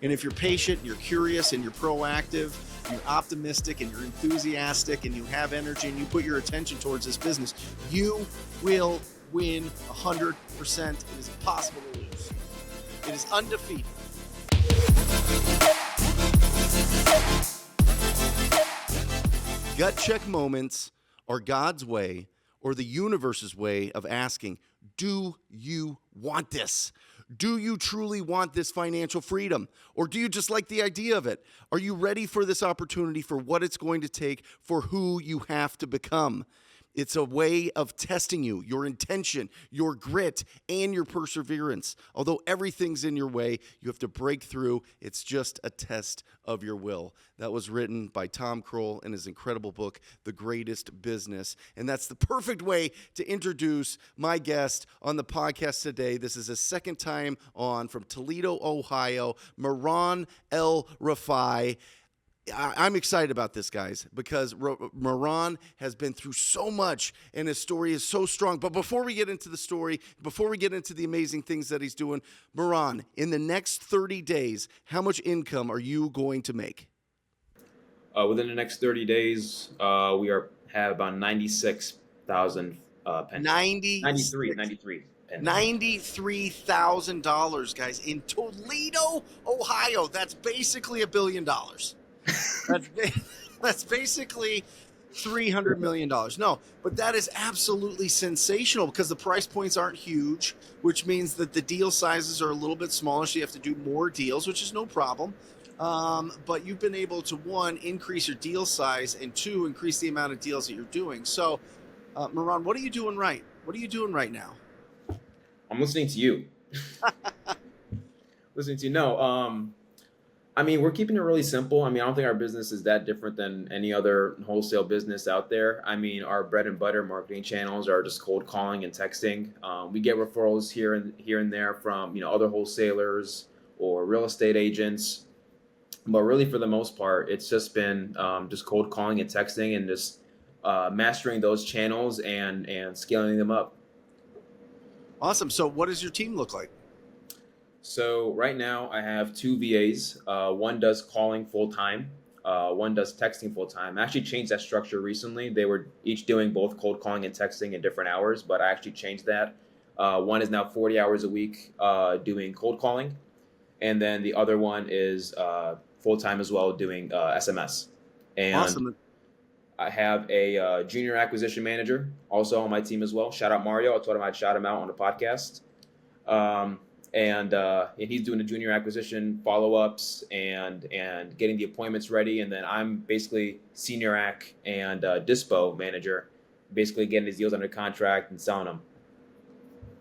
And if you're patient, you're curious, and you're proactive, you're optimistic, and you're enthusiastic, and you have energy, and you put your attention towards this business, you will win 100%. It is impossible to lose. It is undefeated. Gut check moments are God's way or the universe's way of asking, do you want this? Do you truly want this financial freedom? Or do you just like the idea of it? Are you ready for this opportunity, for what it's going to take, for who you have to become? It's a way of testing you, your intention, your grit, and your perseverance. Although everything's in your way, you have to break through. It's just a test of your will. That was written by Tom Kroll in his incredible book, The Greatest Business. And that's the perfect way to introduce my guest on the podcast today. This is his second time on from Toledo, Ohio, Moran El Rafai. I'm excited about this, guys, because Moran has been through so much and his story is so strong. But before we get into the story, before we get into the amazing things that he's doing, Moran, in the next 30 days, how much income are you going to make? Within the next 30 days, we have about 96,000 pennies. 93 pennies. $93,000, guys, in Toledo, Ohio. That's basically $1 billion. That's basically $300 million. No, but that is absolutely sensational because the price points aren't huge, which means that the deal sizes are a little bit smaller, so you have to do more deals, which is no problem. But you've been able to, one, increase your deal size, and two, increase the amount of deals that you're doing. So, Moran, what are you doing right? What are you doing right now? I'm listening to you. Listening to you. No, I mean, we're keeping it really simple. I mean, I don't think our business is that different than any other wholesale business out there. I mean, our bread and butter marketing channels are just cold calling and texting. We get referrals here and there from, other wholesalers or real estate agents. But really, for the most part, it's just been just cold calling and texting and just mastering those channels and scaling them up. Awesome. So what does your team look like? So right now I have two VAs. One does calling full time. One does texting full time. I actually changed that structure recently. They were each doing both cold calling and texting in different hours, but I actually changed that. One is now 40 hours a week doing cold calling. And then the other one is full time as well doing SMS. And awesome. I have a junior acquisition manager also on my team as well. Shout out Mario. I told him I'd shout him out on the podcast. And he's doing the junior acquisition follow-ups and getting the appointments ready. And then I'm basically senior ac and dispo manager, basically getting these deals under contract and selling them.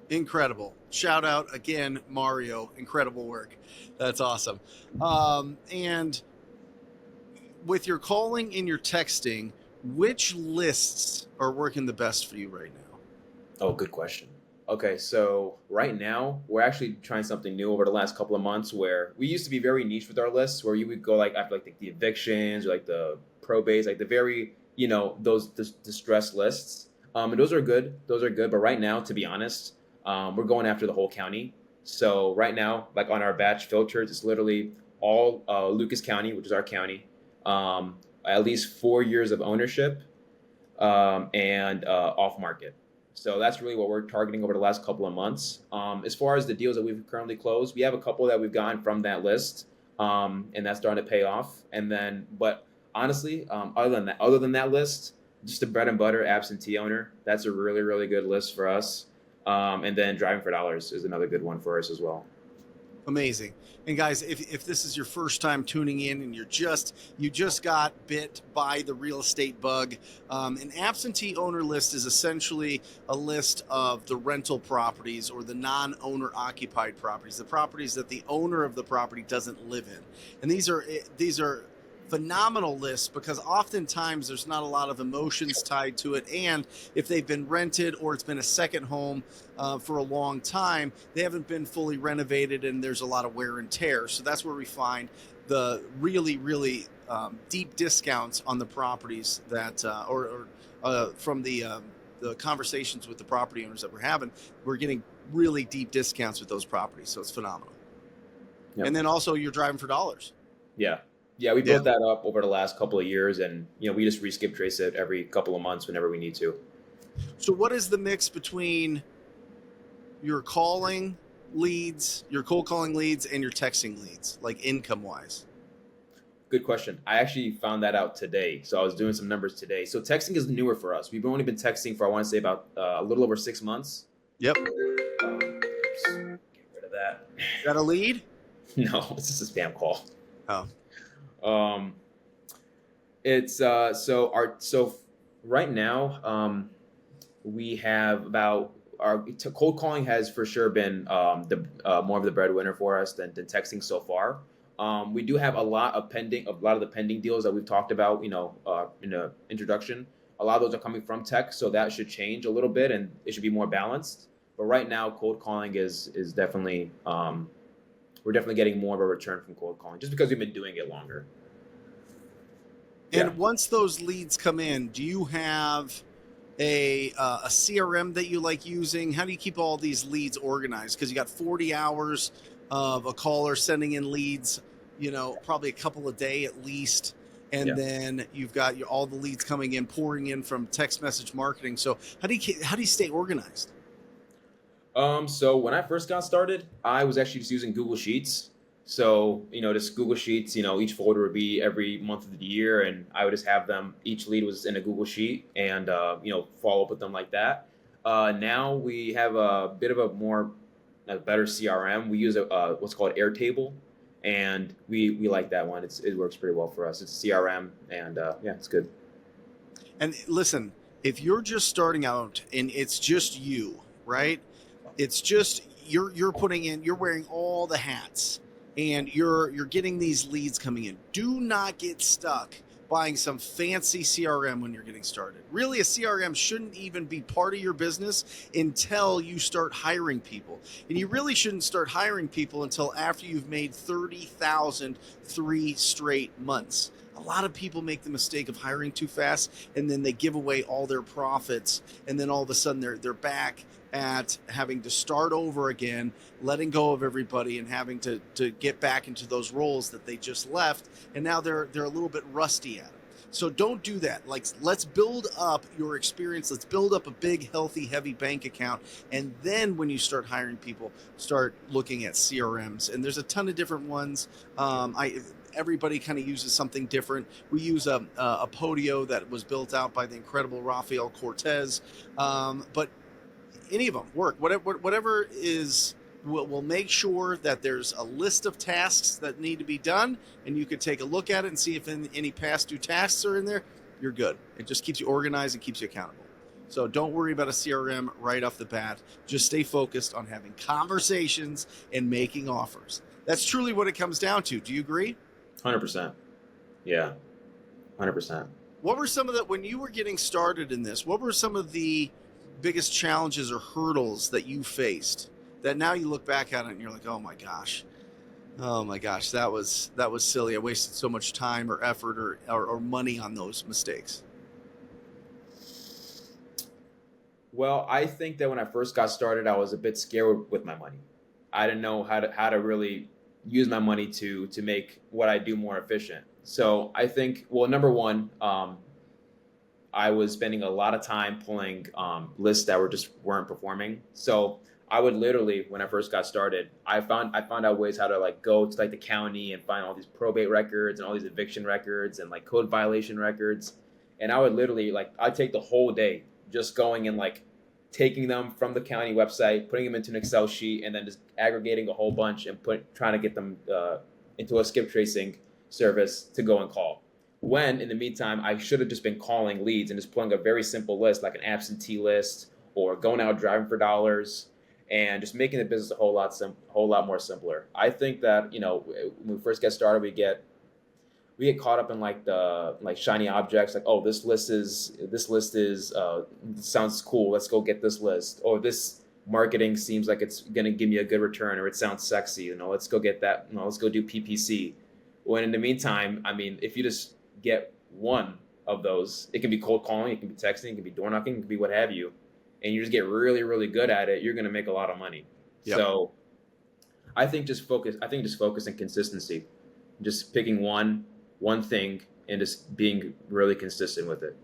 Incredible. Shout out again, Mario. Incredible work. That's awesome. And with your calling and your texting, which lists are working the best for you right now? Oh, good question. Okay, so right now we're actually trying something new over the last couple of months where we used to be very niche with our lists where you would go like after like the evictions or like the probates, like the very, those distressed lists. And those are good. But right now, to be honest, we're going after the whole county. So right now, like on our batch filters, it's literally all Lucas County, which is our county, at least 4 years of ownership and off market. So that's really what we're targeting over the last couple of months. As far as the deals that we've currently closed, we have a couple that we've gotten from that list, and that's starting to pay off. And then, but honestly, other than that list, just the bread and butter absentee owner, that's a really, really good list for us. And then driving for dollars is another good one for us as well. Amazing. And guys, if this is your first time tuning in and you just got bit by the real estate bug, an absentee owner list is essentially a list of the rental properties or the non-owner occupied properties, the properties that the owner of the property doesn't live in. And these are phenomenal lists because oftentimes there's not a lot of emotions tied to it, and if they've been rented or it's been a second home for a long time, they haven't been fully renovated and there's a lot of wear and tear. So that's where we find the really, really deep discounts on the properties that from the conversations with the property owners that we're having, we're getting really deep discounts with those properties. So it's phenomenal. Yep. And then also you're driving for dollars. Yeah. Yeah, we Yeah. built that up over the last couple of years, and we just re-skip trace it every couple of months whenever we need to. So what is the mix between your calling leads, your cold calling leads, and your texting leads, like income wise? Good question. I actually found that out today. So I was doing some numbers today. So texting is newer for us. We've only been texting for, I want to say, about a little over 6 months. Yep. Oops. Get rid of that. Is that a lead? No, it's just a spam call. Oh. It's so right now we have about our cold calling has for sure been the more of the breadwinner for us than texting so far. We do have a lot of the pending deals that we've talked about, in the introduction. A lot of those are coming from tech, so that should change a little bit, and it should be more balanced. But right now, cold calling is definitely we're definitely getting more of a return from cold calling just because we've been doing it longer. And Yeah. once those leads come in, do you have a CRM that you like using? How do you keep all these leads organized? Because you got 40 hours of a caller sending in leads, probably a couple a day at least. And Yeah. then you've got all the leads coming in, pouring in from text message marketing. So how do you stay organized? So when I first got started, I was actually just using Google Sheets. So, just Google Sheets, each folder would be every month of the year, and I would just have them, each lead was in a Google Sheet, and, follow up with them like that. Now we have a bit of a better CRM. We use what's called Airtable, and we like that one. It works pretty well for us. It's a CRM, and yeah, it's good. And listen, if you're just starting out and it's just you, right? It's just you're wearing all the hats and you're getting these leads coming in. Do not get stuck buying some fancy CRM when you're getting started. Really, a CRM shouldn't even be part of your business until you start hiring people. And you really shouldn't start hiring people until after you've made 30,000 3 straight months. A lot of people make the mistake of hiring too fast, and then they give away all their profits, and then all of a sudden they're back at having to start over again, letting go of everybody, and having to get back into those roles that they just left, and now they're a little bit rusty at it. So don't do that. Like, let's build up your experience. Let's build up a big, healthy, heavy bank account. And then when you start hiring people, start looking at CRMs. And there's a ton of different ones. Everybody kind of uses something different. We use a Podio that was built out by the incredible Rafael Cortez. But any of them work. Whatever is, we'll make sure that there's a list of tasks that need to be done, and you could take a look at it and see if any past due tasks are in there. You're good. It just keeps you organized and keeps you accountable. So don't worry about a CRM right off the bat. Just stay focused on having conversations and making offers. That's truly what it comes down to. Do you agree? 100%. Yeah, 100%. What were some of the, when you were getting started in this, what were some of the biggest challenges or hurdles that you faced that now you look back at it and you're like, oh my gosh, that was silly. I wasted so much time or effort or money on those mistakes? Well, I think that when I first got started, I was a bit scared with my money. I didn't know how to really use my money to make what I do more efficient. So I think, well, number one, I was spending a lot of time pulling lists that weren't performing. So I would literally, when I first got started, I found out ways how to like go to like the county and find all these probate records and all these eviction records and like code violation records. And I would literally I'd take the whole day just going and like taking them from the county website, putting them into an Excel sheet, and then just aggregating a whole bunch and trying to get them into a skip tracing service to go and call. When in the meantime, I should have just been calling leads and just pulling a very simple list like an absentee list or going out driving for dollars and just making the business a whole lot more simpler. I think that when we first get started, we get caught up in the shiny objects, like, oh, this list is sounds cool, let's go get this list, or this marketing seems like it's going to give me a good return, or it sounds sexy, let's go get that, let's go do PPC. When in the meantime, I mean, if you just get one of those, it can be cold calling, it can be texting, it can be door knocking, it can be what have you, and you just get really, really good at it, you're going to make a lot of money. Yep. So I think just focus and consistency, just picking one thing and just being really consistent with it.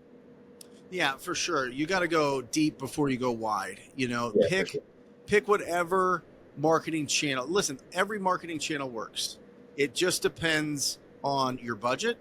Yeah, for sure. You got to go deep before you go wide. Yeah, for Pick sure. whatever marketing channel. Listen, every marketing channel works. It just depends on your budget.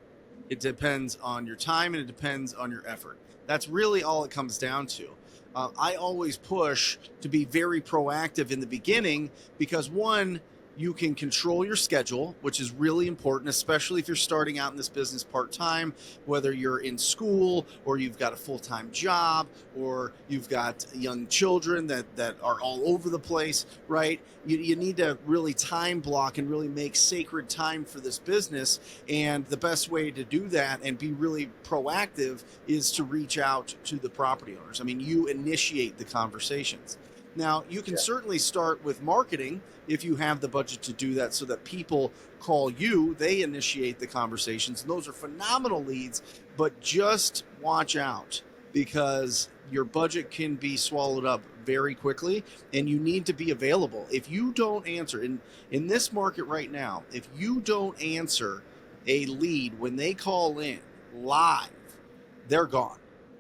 It depends on your time, and it depends on your effort. That's really all it comes down to. I always push to be very proactive in the beginning because, one, you can control your schedule, which is really important, especially if you're starting out in this business part time, whether you're in school or you've got a full time job or you've got young children that are all over the place, right? You need to really time block and really make sacred time for this business. And the best way to do that and be really proactive is to reach out to the property owners. I mean, you initiate the conversations. Now, you can Yeah. certainly start with marketing if you have the budget to do that so that people call you, they initiate the conversations. And those are phenomenal leads, but just watch out because your budget can be swallowed up very quickly and you need to be available. If you don't answer in this market right now, if you don't answer a lead when they call in live, they're gone.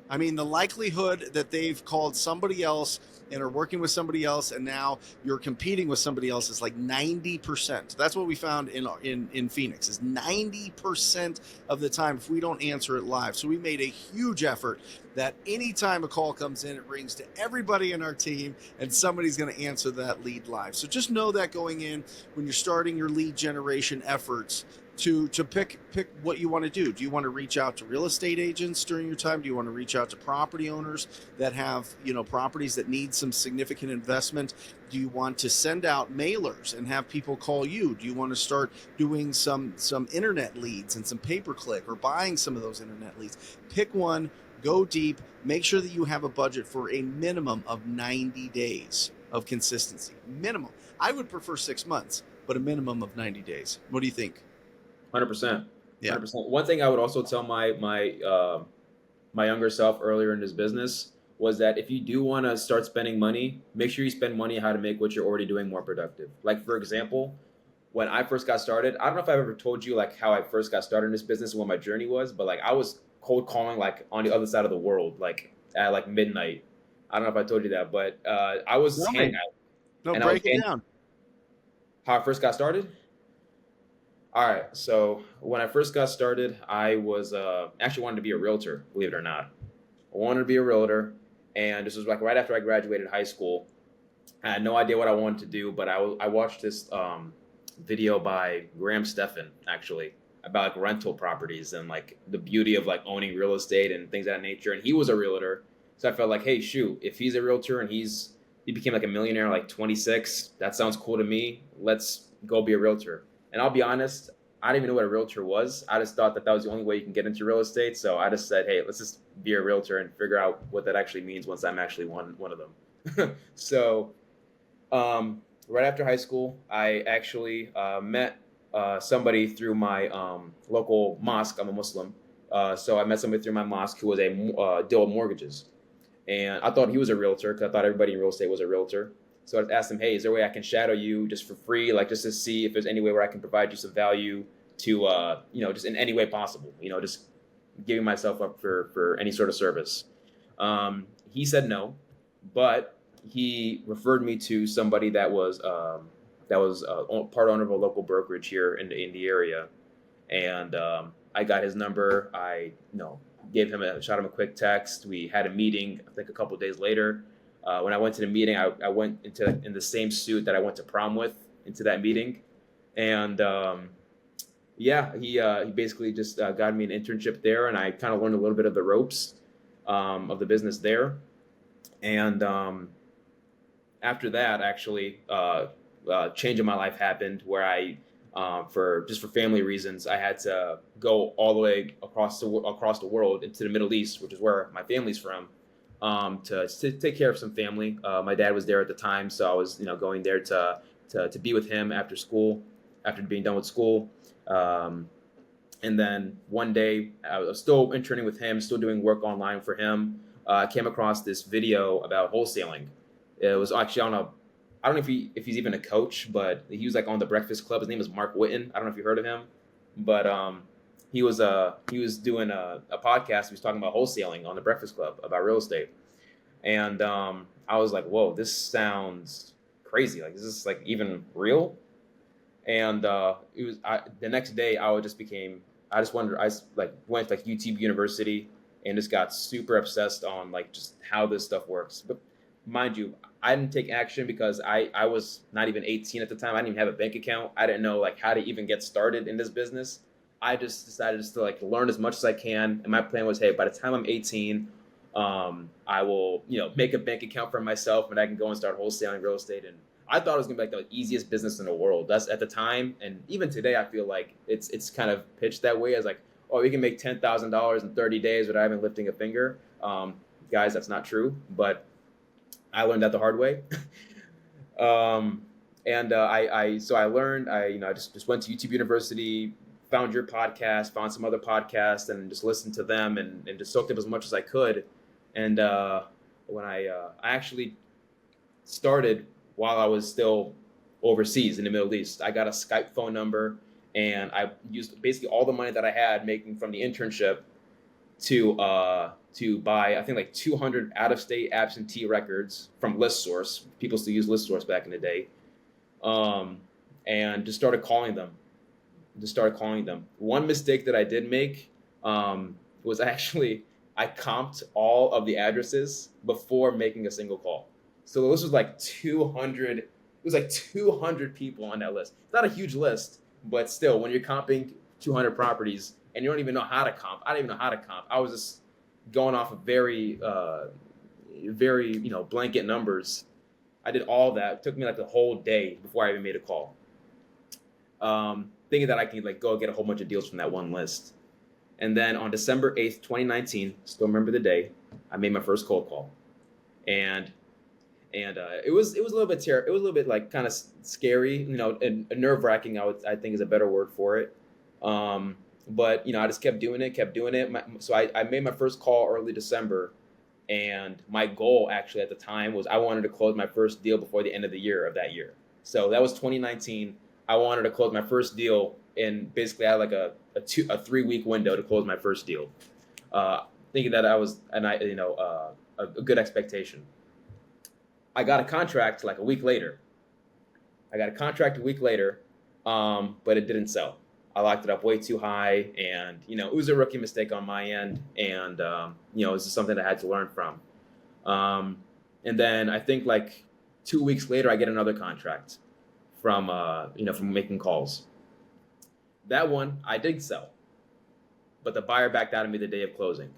I mean, the likelihood that they've called somebody else and are working with somebody else, and now you're competing with somebody else is like 90%. That's what we found in Phoenix is 90% of the time if we don't answer it live. So we made a huge effort that anytime a call comes in, it rings to everybody in our team, and somebody's going to answer that lead live. So just know that going in when you're starting your lead generation efforts to pick what you want to do. Do you want to reach out to real estate agents during your time? Do you want to reach out to property owners that have, properties that need some significant investment? Do you want to send out mailers and have people call you? Do you want to start doing some internet leads and some pay-per-click or buying some of those internet leads? Pick one, go deep, make sure that you have a budget for a minimum of 90 days of consistency. Minimum. I would prefer 6 months, but a minimum of 90 days. What do you think? 100%. Yeah. 100%. One thing I would also tell my younger self earlier in this business was that if you do want to start spending money, make sure you spend money how to make what you're already doing more productive. Like for example, when I first got started, I don't know if I've ever told you like how I first got started in this business and what my journey was, but like I was cold calling like on the other side of the world, like at like midnight. I don't know if I told you that, but I was Tell handing me. out No, and I was break it handing down. how I first got started. All right. So when I first got started, I was actually wanted to be a realtor, believe it or not. I wanted to be a realtor, and this was like right after I graduated high school. I had no idea what I wanted to do, but I watched this video by Graham Stephan actually about like rental properties and like the beauty of like owning real estate and things of that nature. And he was a realtor, so I felt like, hey, shoot, if he's a realtor and he became like a millionaire like 26, that sounds cool to me. Let's go be a realtor. And I'll be honest, I didn't even know what a realtor was. I just thought that that was the only way you can get into real estate. So I just said, hey, let's just be a realtor and figure out what that actually means once I'm actually one of them. So right after high school, I actually met somebody through my local mosque. I'm a Muslim. So I met somebody through my mosque who was a deal with mortgages. And I thought he was a realtor because I thought everybody in real estate was a realtor. So I asked him, hey, is there a way I can shadow you just for free? Like just to see if there's any way where I can provide you some value to, just in any way possible, just giving myself up for any sort of service. He said no, but he referred me to somebody that was part owner of a local brokerage here in the area, and I got his number. I gave him shot him a quick text. We had a meeting. I think a couple of days later. When I went to the meeting, I went in the same suit that I went to prom with into that meeting, and yeah, he basically just got me an internship there, and I kind of learned a little bit of the ropes of the business there, and after that, actually, change in my life happened where I, for family reasons, I had to go all the way across the world into the Middle East, which is where my family's from, to take care of some family. My dad was there at the time, so I was going there to be with him after school, after being done with school. And then one day, I was still interning with him, still doing work online for him. I came across this video about wholesaling. It was actually on I don't know if he's even a coach, but he was like on the Breakfast Club. His name is Mark Whitten. I don't know if you heard of him, but he was doing a podcast. He was talking about wholesaling on the Breakfast Club about real estate, and I was like, whoa, this sounds crazy. Like, is this like even real? And the next day I just wondered, like went to like YouTube University and just got super obsessed on like just how this stuff works. But mind you, I didn't take action because I was not even 18 at the time. I didn't even have a bank account. I didn't know like how to even get started in this business. I just decided just to like learn as much as I can. And my plan was, hey, by the time I'm 18, I will, make a bank account for myself and I can go and start wholesaling real estate. And I thought it was gonna be like the easiest business in the world. That's at the time, and even today, I feel like it's kind of pitched that way as like, oh, we can make $10,000 in 30 days without even lifting a finger. Guys, that's not true. But I learned that the hard way. So I learned. I just went to YouTube University, found your podcast, found some other podcasts, and just listened to them and just soaked up as much as I could. And when I actually started while I was still overseas in the Middle East. I got a Skype phone number and I used basically all the money that I had making from the internship to buy, I think like 200 out-of-state absentee records from ListSource. People still use ListSource back in the day. And just started calling them. One mistake that I did make was I comped all of the addresses before making a single call. So this was like 200. It was like 200 people on that list. It's not a huge list, but still, when you're comping 200 properties and you don't even know how to comp, I didn't even know how to comp. I was just going off of very blanket numbers. I did all that. It took me like the whole day before I even made a call. Thinking that I can like go get a whole bunch of deals from that one list. And then on December 8th, 2019, still remember the day, I made my first cold call, and it was a little bit it was a little bit like kind of scary, and nerve wracking. I think is a better word for it. But I just kept doing it. So I made my first call early December, and my goal actually at the time was I wanted to close my first deal before the end of the year of that year. So that was 2019. I wanted to close my first deal, and basically I had like a 3-week window to close my first deal. Thinking that I was a good expectation. I got a contract like a week later. But it didn't sell. I locked it up way too high, and it was a rookie mistake on my end, and this is something I had to learn from. And then I think like 2 weeks later, I get another contract from making calls. That one I did sell, but the buyer backed out of me the day of closing,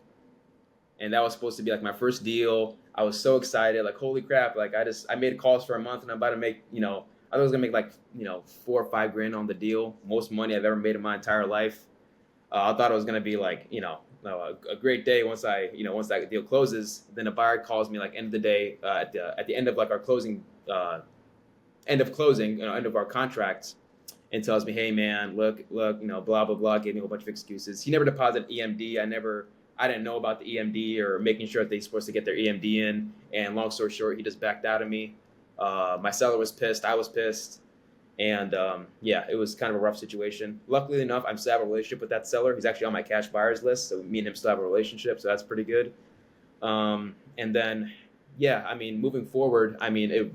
and that was supposed to be like my first deal. I was so excited, like holy crap! Like I made calls for a month, and I'm about to make I thought I was gonna make like 4 or 5 grand on the deal, most money I've ever made in my entire life. I thought it was gonna be like a great day once once that deal closes. Then the buyer calls me like end of the day at the end of like our closing end of our contract, and tells me, hey man, look, blah blah blah, gave me a whole bunch of excuses. He never deposited EMD. I didn't know about the EMD or making sure that they're supposed to get their EMD in. And long story short, he just backed out of me. My seller was pissed. I was pissed. And it was kind of a rough situation. Luckily enough, I still have a relationship with that seller. He's actually on my cash buyers list. So me and him still have a relationship. So that's pretty good. And then, moving forward,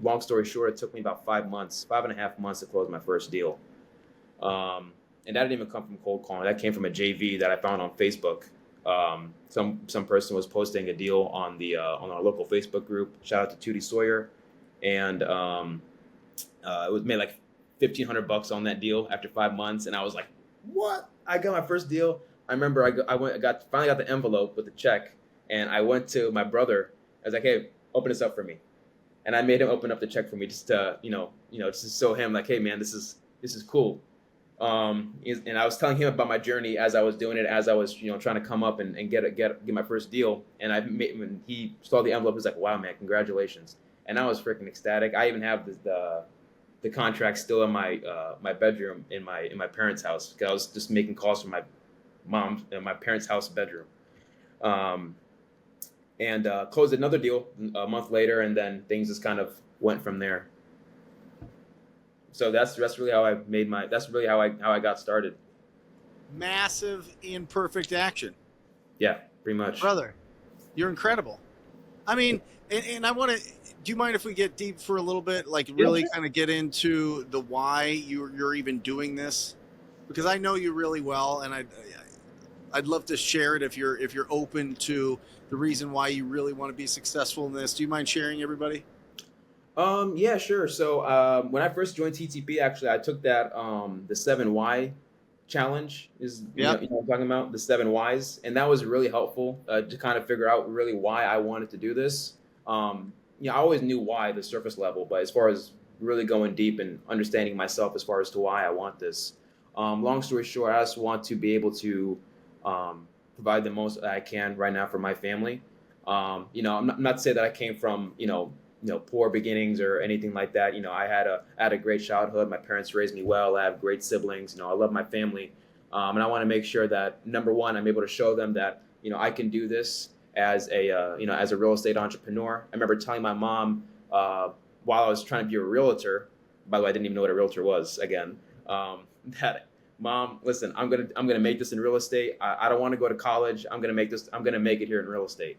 long story short, it took me about 5.5 months to close my first deal. And that didn't even come from cold calling. That came from a JV that I found on Facebook. Some person was posting a deal on our local Facebook group. Shout out to Tootie Sawyer, and it was made like $1,500 on that deal after 5 months, and I was like, "What?" I got my first deal. I remember finally got the envelope with the check, and I went to my brother. I was like, "Hey, open this up for me," and I made him open up the check for me just to just to show him like, "Hey man, this is cool." And I was telling him about my journey as I was doing it, as I was, trying to come up and get my first deal. And when he saw the envelope, he was like, "Wow, man, congratulations!" And I was freaking ecstatic. I even have the contract still in my bedroom in my parents' house, because I was just making calls from my mom's and my parents' house bedroom. And closed another deal a month later, and then things just kind of went from there. So that's really how that's really how I got started. Massive imperfect action. Yeah, pretty much. Brother, you're incredible. I mean, and I want to, do you mind if we get deep for a little bit? Like Yeah, really sure. kind of get into the why you're even doing this? Because I know you really well, and I'd love to share it if you're open to the reason why you really want to be successful in this. Do you mind sharing, everybody? Yeah, sure. So when I first joined TTP, actually, I took that the 7 Why challenge is Yep. you know what I'm talking about, the 7 Whys, and that was really helpful to kind of figure out really why I wanted to do this. I always knew why, the surface level, but as far as really going deep and understanding myself as far as to why I want this, long story short, I just want to be able to provide the most that I can right now for my family. I'm not to say that I came from poor beginnings or anything like that. I had a great childhood. My parents raised me well. I have great siblings. I love my family, and I want to make sure that number one, I'm able to show them that I can do this as as a real estate entrepreneur. I remember telling my mom while I was trying to be a realtor. By the way, I didn't even know what a realtor was again. That Mom, listen, I'm gonna make this in real estate. I don't want to go to college. I'm gonna make this. I'm gonna make it here in real estate.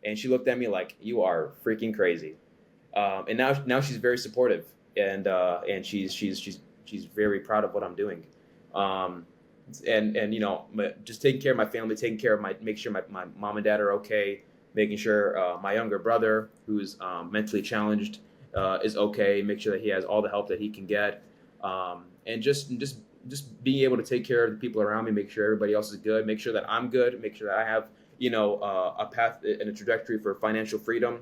And she looked at me like, you are freaking crazy. And now she's very supportive, and she's very proud of what I'm doing. Um, and just taking care of my family, taking care of make sure my mom and dad are okay, making sure my younger brother, who's mentally challenged, is okay, make sure that he has all the help that he can get, and just being able to take care of the people around me, make sure everybody else is good, make sure that I'm good, make sure that I have a path and a trajectory for financial freedom,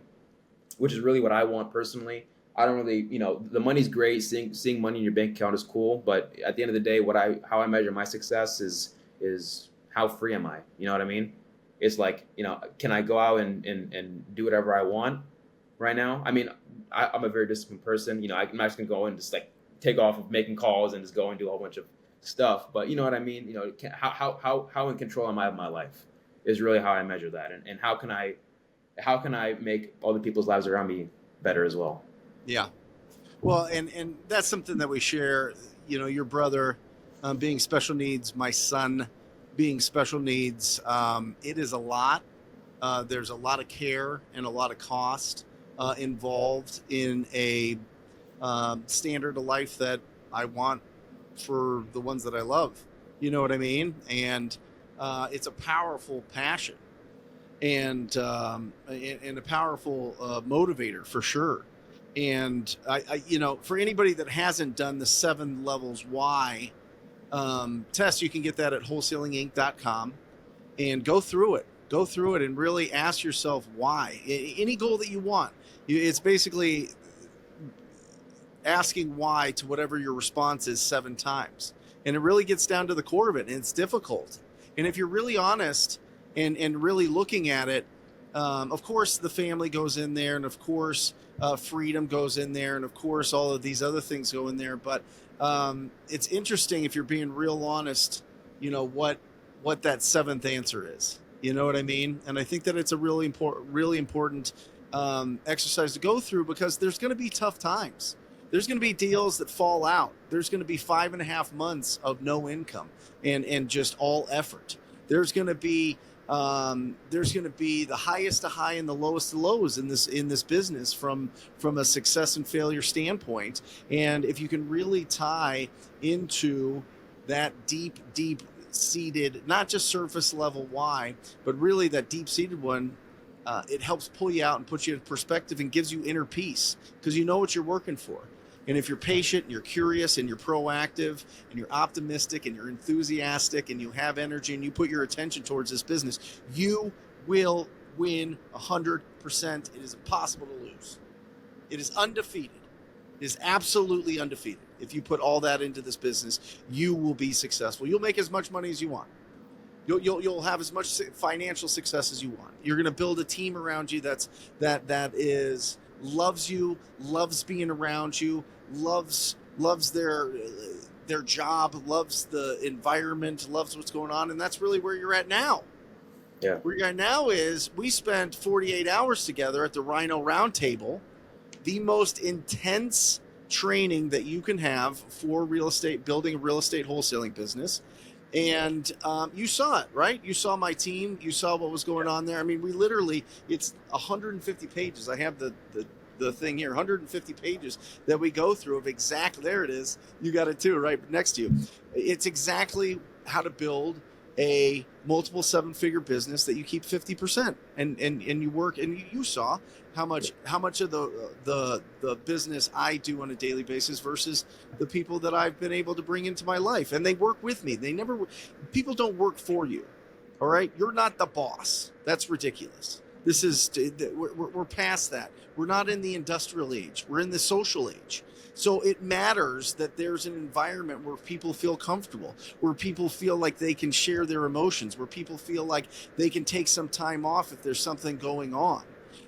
which is really what I want personally. I don't really, the money's great. Seeing money in your bank account is cool, but at the end of the day, how I measure my success is how free am I? You know what I mean? It's like, can I go out and do whatever I want right now? I mean, I'm a very disciplined person. I'm not just gonna go and just like take off of making calls and just go and do a whole bunch of stuff. But you know what I mean? How in control am I of my life is really how I measure that, and how can I make all the people's lives around me better as well? Yeah. Well, and that's something that we share. Your brother being special needs, my son being special needs. It is a lot. There's a lot of care and a lot of cost involved in a standard of life that I want for the ones that I love. You know what I mean? And it's a powerful passion and a powerful motivator for sure. And for anybody that hasn't done the 7 levels why test, you can get that at wholesalinginc.com and go through it and really ask yourself why. Any goal that you want, it's basically asking why to whatever your response is 7 times, and it really gets down to the core of it, and it's difficult. And if you're really honest and really looking at it, of course the family goes in there, and of course freedom goes in there, and of course all of these other things go in there. But it's interesting if you're being real honest, what that 7th answer is. You know what I mean? And I think that it's a really important exercise to go through, because there's going to be tough times. There's going to be deals that fall out. There's going to be 5.5 months of no income and just all effort. There's going to be the highest to high and the lowest to lows in this business from a success and failure standpoint. And if you can really tie into that deep seated, not just surface level why, but really that deep seated one, it helps pull you out and put you in perspective and gives you inner peace, because you know what you're working for. And if you're patient and you're curious and you're proactive and you're optimistic and you're enthusiastic and you have energy and you put your attention towards this business, you will win 100%. It is impossible to lose. It is undefeated. It is absolutely undefeated. If you put all that into this business, you will be successful. You'll make as much money as you want. You'll have as much financial success as you want. You're going to build a team around you that loves you, loves being around you, loves their job, loves the environment, loves what's going on, and that's really where you're at now. Yeah. Where you're at now is we spent 48 hours together at the Rhino Roundtable, the most intense training that you can have for real estate, building a real estate wholesaling business. And you saw it, right? You saw my team. You saw what was going on there. I mean, we literally, it's 150 pages. I have the thing here, 150 pages that we go through of exact, there it is. You got it too, right next to you. It's exactly how to build a multiple 7-figure business that you keep 50% and you work, and you saw how much of the business I do on a daily basis versus the people that I've been able to bring into my life, and they work with me. People don't work for you. All right. You're not the boss. That's ridiculous. This is, we're past that. We're not in the industrial age. We're in the social age. So it matters that there's an environment where people feel comfortable, where people feel like they can share their emotions, where people feel like they can take some time off if there's something going on.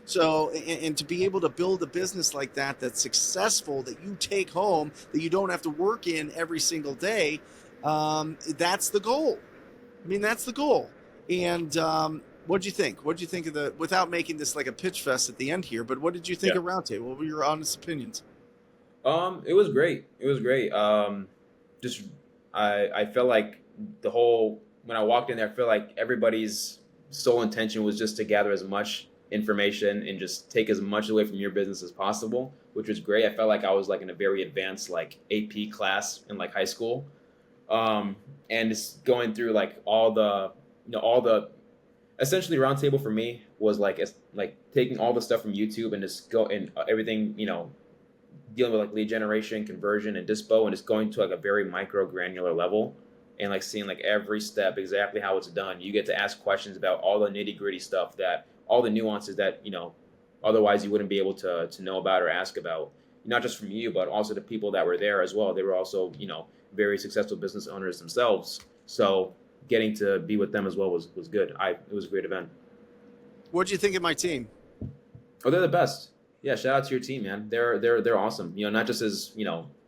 So, and to be able to build a business like that, that's successful, that you take home, that you don't have to work in every single day, that's the goal. I mean, that's the goal. And what'd you think? What'd you think of without making this like a pitch fest at the end here, but what did you think of Roundtable? What were your honest opinions? It was great. It was great. Just I felt like when I walked in there, I feel like everybody's sole intention was just to gather as much information and just take as much away from your business as possible, which was great. I felt like I was like in a very advanced like AP class in like high school, and just going through like all the essentially Roundtable for me was like taking all the stuff from YouTube and just go and everything, dealing with like lead generation, conversion, and dispo, and just going to like a very micro granular level and like seeing like every step exactly how it's done. You get to ask questions about all the nitty gritty stuff, that all the nuances that otherwise you wouldn't be able to know about or ask about, not just from you but also the people that were there as well. They were also very successful business owners themselves, so getting to be with them as well was good. It was a great event. What did you think of my team? Oh, they're the best. Yeah, shout out to your team, man. They're awesome. Not just as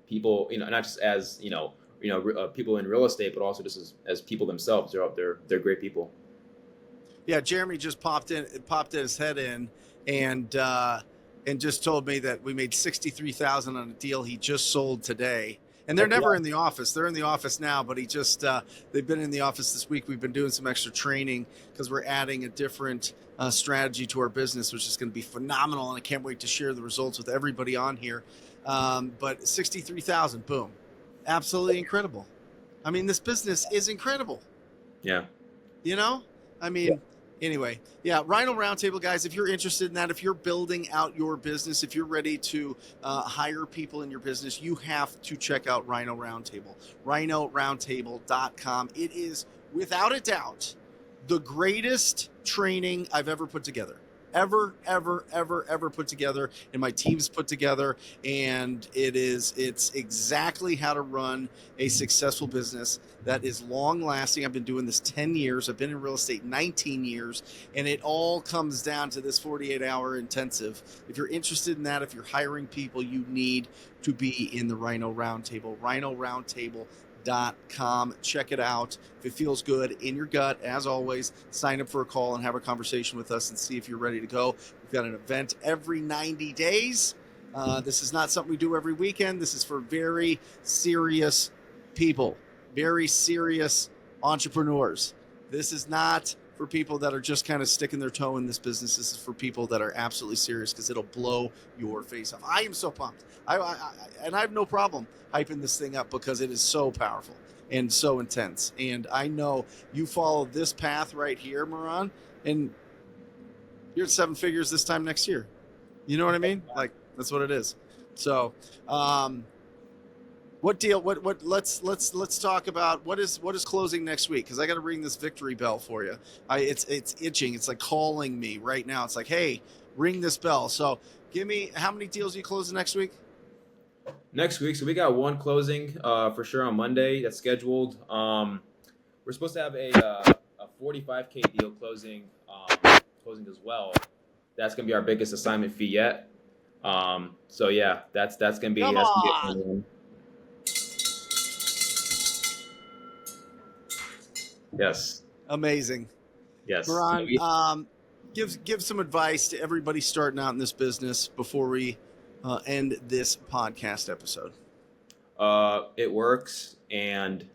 people, not just as people in real estate, but also just as people themselves. They're great people. Yeah, Jeremy just popped his head in, and just told me that we made $63,000 on a deal he just sold today. And they're never in the office. They're in the office now, but they've been in the office this week. We've been doing some extra training because we're adding a different strategy to our business, which is going to be phenomenal. And I can't wait to share the results with everybody on here. But 63,000, boom. Absolutely incredible. I mean, this business is incredible. Yeah. Anyway, yeah, Rhino Roundtable, guys, if you're interested in that, if you're building out your business, if you're ready to hire people in your business, you have to check out Rhino Roundtable, rhinoroundtable.com. It is, without a doubt, the greatest training I've ever put together. Ever put together, and my team's put together, and it's exactly how to run a successful business that is long lasting. I've been doing this 10 years. I've been in real estate 19 years, and it all comes down to this 48-hour intensive. If you're interested in that, if you're hiring people, you need to be in the Rhino Roundtable, rhinoroundtable.com. Check it out. If it feels good in your gut, as always, sign up for a call and have a conversation with us and see if you're ready to go. We've got an event every 90 days. This is not something we do every weekend. This is for very serious people, very serious entrepreneurs. This is not for people that are just kind of sticking their toe in this business. This is for people that are absolutely serious, because it'll blow your face off. I am so pumped. And I have no problem hyping this thing up because it is so powerful and so intense. And I know you follow this path right here, Moran, and you're at 7 figures this time next year. You know what I mean? Like, that's what it is. So, what deal? Let's talk about what is closing next week, because I got to ring this victory bell for you. It's itching. It's like calling me right now. It's like, hey, ring this bell. So give me, how many deals are you closing next week? Next week, so we got one closing for sure on Monday that's scheduled. We're supposed to have a 45K deal closing as well. That's gonna be our biggest assignment fee yet. So yeah, that's gonna be. Come on. Yes. Amazing. Yes. Moran, give some advice to everybody starting out in this business before we end this podcast episode? It works, and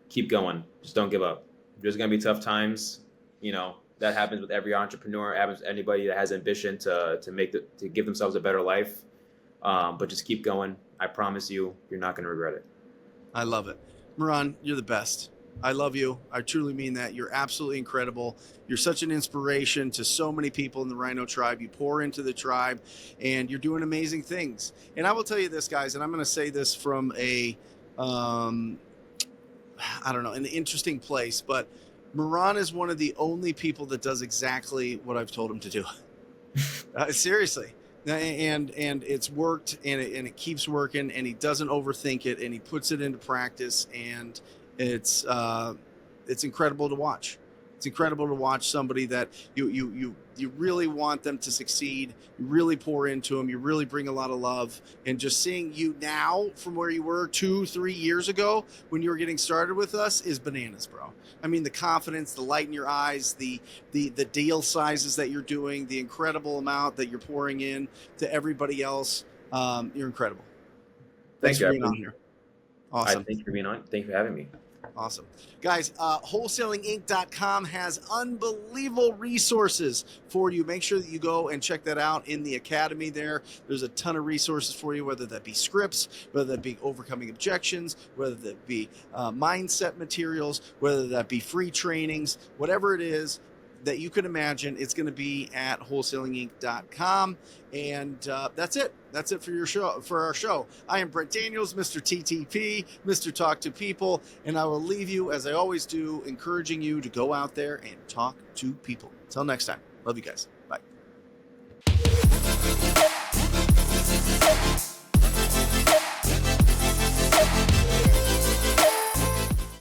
keep going. Just don't give up. There's gonna be tough times. That happens with every entrepreneur. It happens to anybody that has ambition to give themselves a better life. But just keep going. I promise you, you're not gonna regret it. I love it. Moran, you're the best. I love you. I truly mean that. You're absolutely incredible. You're such an inspiration to so many people in the Rhino tribe. You pour into the tribe, and you're doing amazing things. And I will tell you this, guys, and I'm going to say this from an interesting place, but Moran is one of the only people that does exactly what I've told him to do. Seriously. And it's worked, and it keeps working, and he doesn't overthink it, and he puts it into practice, and it's incredible to watch. It's incredible to watch somebody that you really want them to succeed. You really pour into them. You really bring a lot of love. And just seeing you now from where you were 2-3 years ago when you were getting started with us is bananas, bro. I mean, the confidence, the light in your eyes, the deal sizes that you're doing, the incredible amount that you're pouring in to everybody else. You're incredible. Thanks for being on here. Awesome. Thank you for being on. Thank you for having me. Awesome. Guys, wholesalinginc.com has unbelievable resources for you. Make sure that you go and check that out in the academy there. There's a ton of resources for you, whether that be scripts, whether that be overcoming objections, whether that be mindset materials, whether that be free trainings, whatever it is that you can imagine, it's going to be at wholesalinginc.com. And that's it. That's it for our show. I am Brent Daniels, Mr. TTP, Mr. Talk to People, and I will leave you, as I always do, encouraging you to go out there and talk to people. Until next time. Love you guys. Bye.